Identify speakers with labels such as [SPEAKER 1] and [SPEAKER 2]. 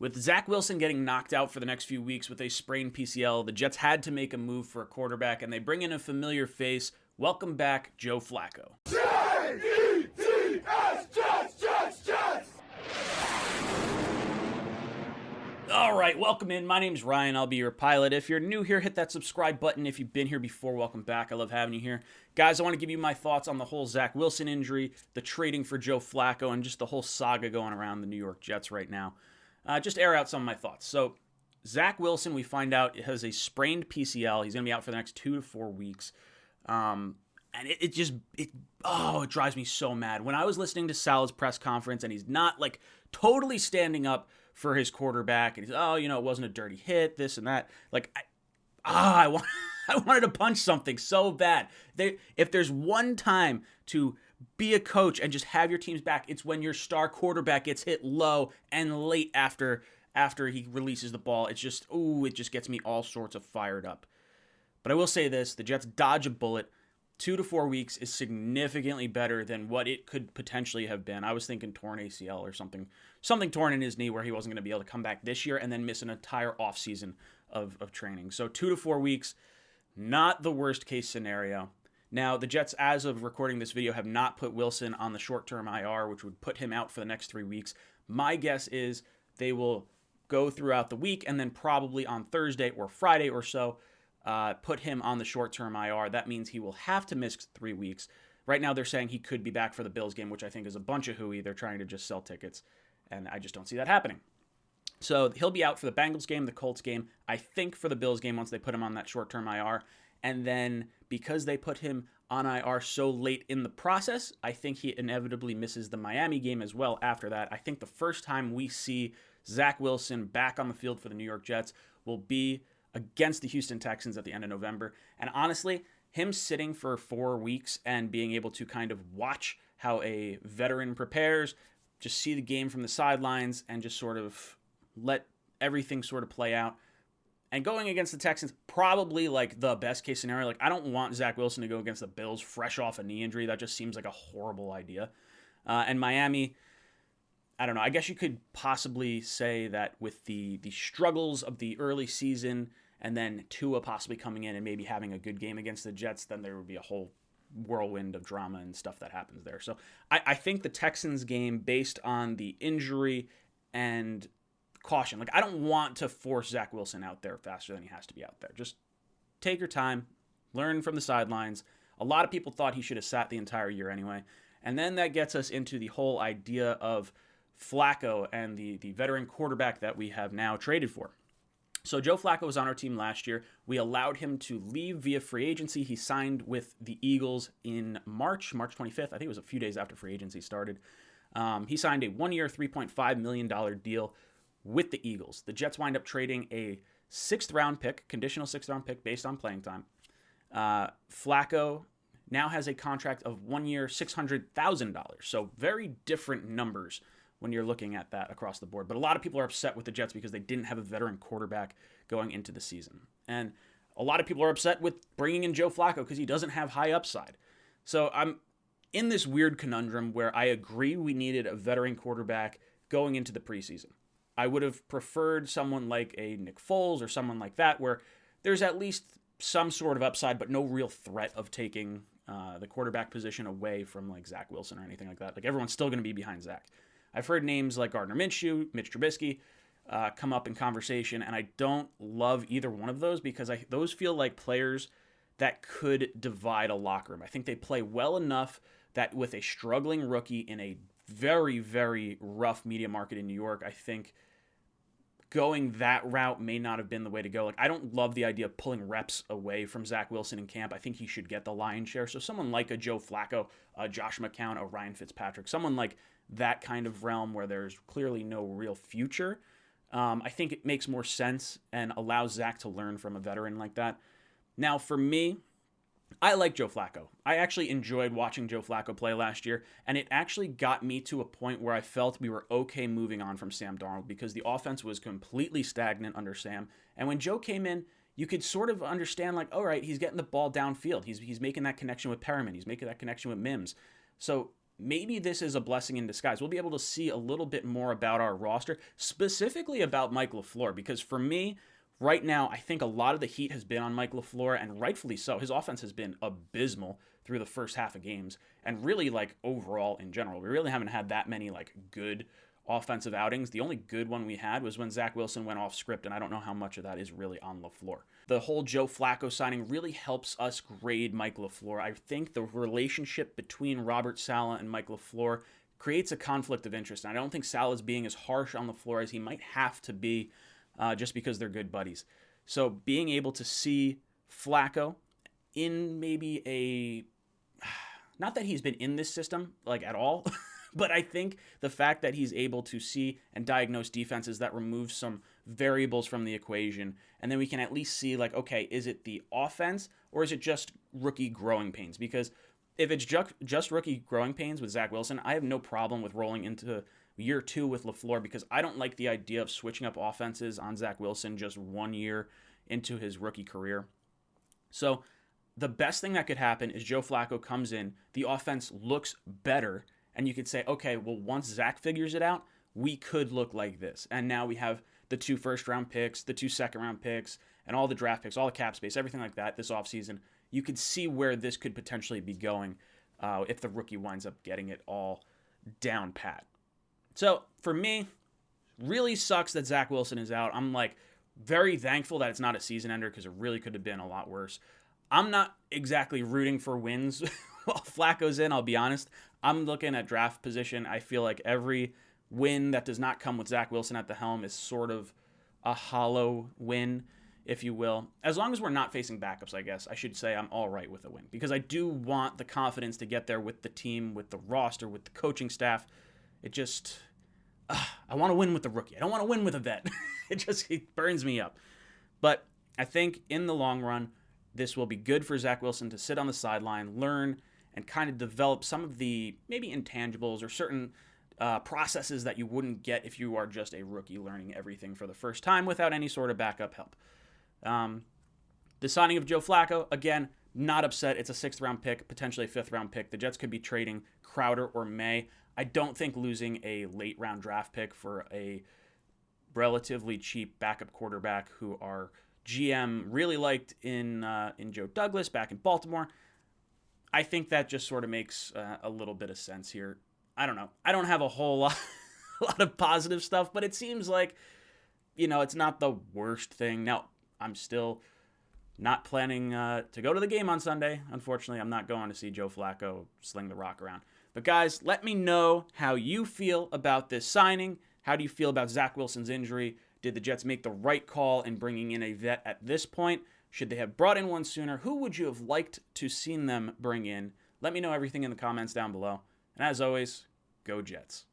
[SPEAKER 1] With Zach Wilson getting knocked out for the next few weeks with a sprained PCL, the Jets had to make a move for a quarterback, and they bring in a familiar face. Welcome back, Joe Flacco.
[SPEAKER 2] Jets, Jets, Jets!
[SPEAKER 1] All right, welcome in. My name's Ryan. I'll be your pilot. If you're new here, hit that subscribe button. If you've been here before, welcome back. I love having you here. Guys, I want to give you my thoughts on the whole Zach Wilson injury, the trading for Joe Flacco, and just the whole saga going around the New York Jets right now. Just air out some of my thoughts. So, Zach Wilson, we find out, has a sprained PCL. He's going to be out for the next 2 to 4 weeks. And it drives me so mad. When I was listening to Salah's press conference and he's not like totally standing up for his quarterback and he's, it wasn't a dirty hit, this and that. Like, I wanted to punch something so bad. If there's one time to be a coach and just have your team's back, it's when your star quarterback gets hit low and late after he releases the ball. It just gets me all sorts of fired up. But I will say this, the Jets dodge a bullet. 2 to 4 weeks is significantly better than what it could potentially have been. I was thinking torn ACL or something torn in his knee where he wasn't going to be able to come back this year and then miss an entire offseason of training. So 2 to 4 weeks, not the worst case scenario. Now, the Jets, as of recording this video, have not put Wilson on the short-term IR, which would put him out for the next 3 weeks. My guess is they will go throughout the week and then probably on Thursday or Friday or so, put him on the short-term IR. That means he will have to miss 3 weeks. Right now, they're saying he could be back for the Bills game, which I think is a bunch of hooey. They're trying to just sell tickets, and I just don't see that happening. So he'll be out for the Bengals game, the Colts game, I think for the Bills game once they put him on that short-term IR. And then because they put him on IR so late in the process, I think he inevitably misses the Miami game as well after that. I think the first time we see Zach Wilson back on the field for the New York Jets will be against the Houston Texans at the end of November. And honestly, him sitting for 4 weeks and being able to kind of watch how a veteran prepares, just see the game from the sidelines and just sort of let everything sort of play out. And going against the Texans, probably like the best case scenario. Like, I don't want Zach Wilson to go against the Bills fresh off a knee injury. That just seems like a horrible idea. And Miami, I don't know. I guess you could possibly say that with the struggles of the early season and then Tua possibly coming in and maybe having a good game against the Jets, then there would be a whole whirlwind of drama and stuff that happens there. So I think the Texans game, based on the injury and caution, like, I don't want to force Zach Wilson out there faster than he has to be out there. Just take your time, learn from the sidelines. A lot of people thought he should have sat the entire year anyway. And then that gets us into the whole idea of Flacco and the veteran quarterback that we have now traded for. So Joe Flacco was on our team last year. We allowed him to leave via free agency. He signed with the Eagles in March 25th. I think it was a few days after free agency started. He signed a 1-year, $3.5 million deal with the Eagles. The Jets wind up trading a conditional sixth round pick based on playing time. Flacco now has a contract of 1 year, $600,000. So very different numbers when you're looking at that across the board. But a lot of people are upset with the Jets because they didn't have a veteran quarterback going into the season. And a lot of people are upset with bringing in Joe Flacco because he doesn't have high upside. So I'm in this weird conundrum where I agree we needed a veteran quarterback going into the preseason. I would have preferred someone like a Nick Foles or someone like that where there's at least some sort of upside, but no real threat of taking the quarterback position away from like Zach Wilson or anything like that. Like, everyone's still going to be behind Zach. I've heard names like Gardner Minshew, Mitch Trubisky come up in conversation, and I don't love either one of those because those feel like players that could divide a locker room. I think they play well enough that with a struggling rookie in a very, very rough media market in New York, I think going that route may not have been the way to go. Like, I don't love the idea of pulling reps away from Zach Wilson in camp. I think he should get the lion's share. So someone like a Joe Flacco, a Josh McCown, a Ryan Fitzpatrick, someone like that kind of realm where there's clearly no real future, I think it makes more sense and allows Zach to learn from a veteran like that. Now, for me, I like Joe Flacco. I actually enjoyed watching Joe Flacco play last year, and it actually got me to a point where I felt we were okay moving on from Sam Darnold because the offense was completely stagnant under Sam. And when Joe came in, you could sort of understand, like, all right, he's getting the ball downfield. He's making that connection with Perriman. He's making that connection with Mims. So maybe this is a blessing in disguise. We'll be able to see a little bit more about our roster, specifically about Mike LaFleur, because for me, right now, I think a lot of the heat has been on Mike LaFleur, and rightfully so. His offense has been abysmal through the first half of games, and really, like, overall in general. We really haven't had that many, like, good offensive outings. The only good one we had was when Zach Wilson went off script, and I don't know how much of that is really on LaFleur. The whole Joe Flacco signing really helps us grade Mike LaFleur. I think the relationship between Robert Saleh and Mike LaFleur creates a conflict of interest, and I don't think Saleh's being as harsh on LaFleur as he might have to be just because they're good buddies. So being able to see Flacco in maybe a... Not that he's been in this system, like, at all, but I think the fact that he's able to see and diagnose defenses that remove some variables from the equation, and then we can at least see, like, okay, is it the offense or is it just rookie growing pains? Because if it's just rookie growing pains with Zach Wilson, I have no problem with rolling into year 2 with LaFleur, because I don't like the idea of switching up offenses on Zach Wilson just 1 year into his rookie career. So the best thing that could happen is Joe Flacco comes in, the offense looks better, and you could say, okay, well, once Zach figures it out, we could look like this. And now we have the 2 first-round picks, the 2 second-round picks, and all the draft picks, all the cap space, everything like that this offseason. You could see where this could potentially be going if the rookie winds up getting it all down pat. So, for me, really sucks that Zach Wilson is out. I'm, like, very thankful that it's not a season ender, because it really could have been a lot worse. I'm not exactly rooting for wins while Flacco's in, I'll be honest. I'm looking at draft position. I feel like every win that does not come with Zach Wilson at the helm is sort of a hollow win, if you will. As long as we're not facing backups, I guess, I should say I'm all right with a win. Because I do want the confidence to get there with the team, with the roster, with the coaching staff. It just... I want to win with the rookie. I don't want to win with a vet. It burns me up. But I think in the long run, this will be good for Zach Wilson to sit on the sideline, learn, and kind of develop some of the maybe intangibles or certain processes that you wouldn't get if you are just a rookie learning everything for the first time without any sort of backup help. The signing of Joe Flacco, again, not upset. It's a 6th-round pick, potentially a 5th-round pick. The Jets could be trading Crowder or May. I don't think losing a late-round draft pick for a relatively cheap backup quarterback who our GM really liked in Joe Douglas back in Baltimore, I think that just sort of makes a little bit of sense here. I don't know. I don't have a whole lot of positive stuff, but it seems like, it's not the worst thing. Now, I'm still not planning to go to the game on Sunday. Unfortunately, I'm not going to see Joe Flacco sling the rock around. But guys, let me know how you feel about this signing. How do you feel about Zach Wilson's injury? Did the Jets make the right call in bringing in a vet at this point? Should they have brought in one sooner? Who would you have liked to seen them bring in? Let me know everything in the comments down below. And as always, go Jets.